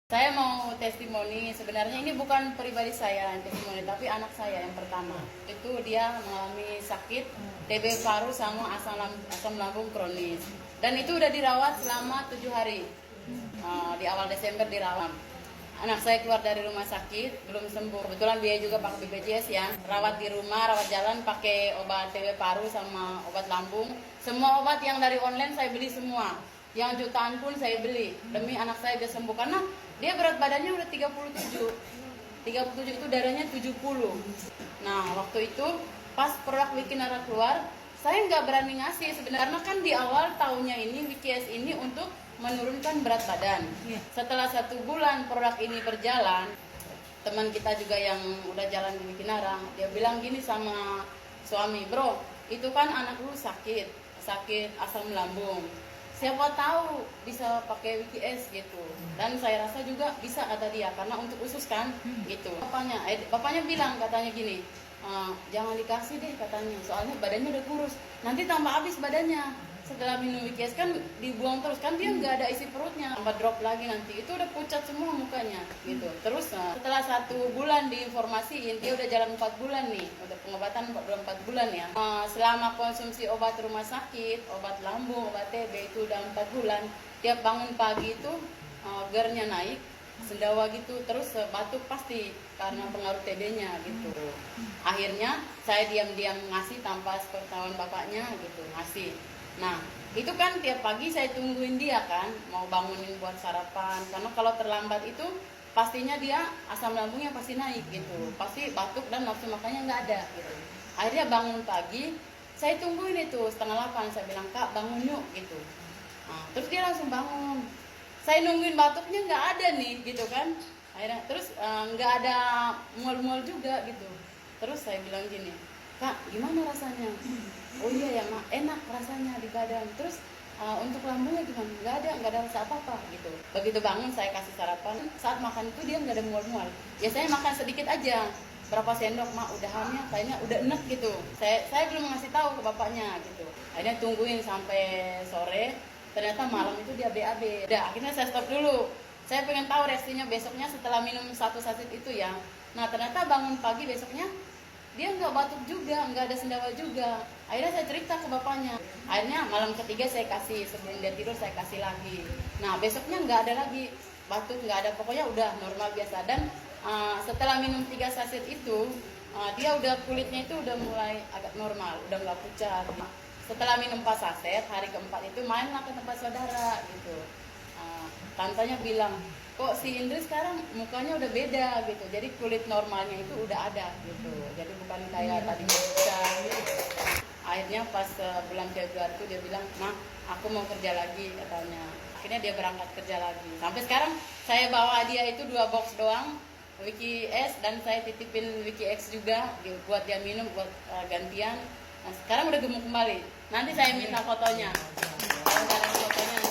Saya mau testimoni, sebenarnya ini bukan pribadi saya yang testimoni, tapi anak saya yang pertama. Itu dia mengalami sakit TB paru sama asam lambung kronis. Dan itu udah dirawat selama 7 hari. Di awal Desember dirawat. Anak saya keluar dari rumah sakit, belum sembuh. Kebetulan dia juga pakai BPJS ya. Rawat di rumah, rawat jalan pakai obat TB paru sama obat lambung. Semua obat yang dari online saya beli semua. Yang jutaan pun saya beli demi anak saya biar sembuh, karena dia berat badannya udah 37 itu darahnya 70. Nah waktu itu pas produk Wikinara keluar, saya nggak berani ngasih sebenarnya, kan di awal tahunnya ini WKS ini untuk menurunkan berat badan. Setelah 1 bulan produk ini berjalan, teman kita juga yang udah jalan di Wikinara, dia bilang gini sama suami, bro itu kan anak lu sakit asam lambung, siapa tahu bisa pakai WKS gitu. Dan saya rasa juga bisa kata dia, karena untuk usus kan gitu. Bapaknya bilang katanya gini, jangan dikasih deh katanya, soalnya badannya udah kurus, nanti tambah habis badannya. Setelah minum WKS kan dibuang terus kan, dia nggak ada isi perutnya, tambah drop lagi, nanti itu udah pucat semua mukanya gitu. Terus setelah 1 bulan diinformasiin, dia udah jalan 4 bulan nih, udah pengobatan 4 bulan ya. Selama konsumsi obat rumah sakit, obat lambung, obat TB itu udah 4 bulan, tiap bangun pagi itu gernya naik, sendawa gitu, terus batuk pasti karena pengaruh TB-nya gitu. Akhirnya saya diam-diam ngasih tanpa sepengetahuan bapaknya gitu, ngasih. Nah itu kan tiap pagi saya tungguin dia kan, mau bangunin buat sarapan, karena kalau terlambat itu pastinya dia asam lambungnya pasti naik gitu, pasti batuk dan nafsu makannya nggak ada gitu. Akhirnya bangun pagi, saya tungguin itu 7:30, saya bilang kak bangun yuk gitu. Terus dia langsung bangun, saya nungguin batuknya nggak ada nih gitu kan. Akhirnya terus nggak ada mual-mual juga gitu. Terus saya bilang gini, kak gimana rasanya? Oh iya ya mak, enak rasanya di badan. Terus untuk lambungnya gimana? Nggak ada rasa apa-apa gitu. Begitu bangun saya kasih sarapan, saat makan itu dia nggak ada mual-mual. Ya saya makan sedikit aja, berapa sendok mak, udahannya kayaknya udah enak gitu. Saya belum ngasih tahu ke bapaknya gitu. Akhirnya tungguin sampai sore, ternyata malam itu dia BAB. Udah akhirnya saya stop dulu. Saya pengen tahu reaksinya besoknya setelah minum 1 saset itu ya. Nah ternyata bangun pagi besoknya dia nggak batuk juga, nggak ada sendawa juga. Akhirnya saya cerita ke bapaknya. Akhirnya malam ketiga saya kasih, sebelum dia tidur saya kasih lagi. Nah besoknya nggak ada lagi batuk, nggak ada, pokoknya udah normal biasa. Dan setelah minum 3 saset itu, dia udah kulitnya itu udah mulai agak normal, udah nggak pucat. Setelah minum 4 saset, hari keempat itu mainlah ke tempat saudara gitu. Tantanya bilang, kok si Indri sekarang mukanya udah beda gitu, jadi kulit normalnya itu udah ada gitu, jadi bukan kayak tadinya pucat. Akhirnya pas bulan Februari itu dia bilang, nah aku mau kerja lagi katanya. Akhirnya dia berangkat kerja lagi. Sampai sekarang saya bawa dia itu 2 box doang WKS, dan saya titipin WKX juga buat dia minum, buat gantian. Nah sekarang udah gemuk kembali. Nanti saya minta fotonya. Fotonya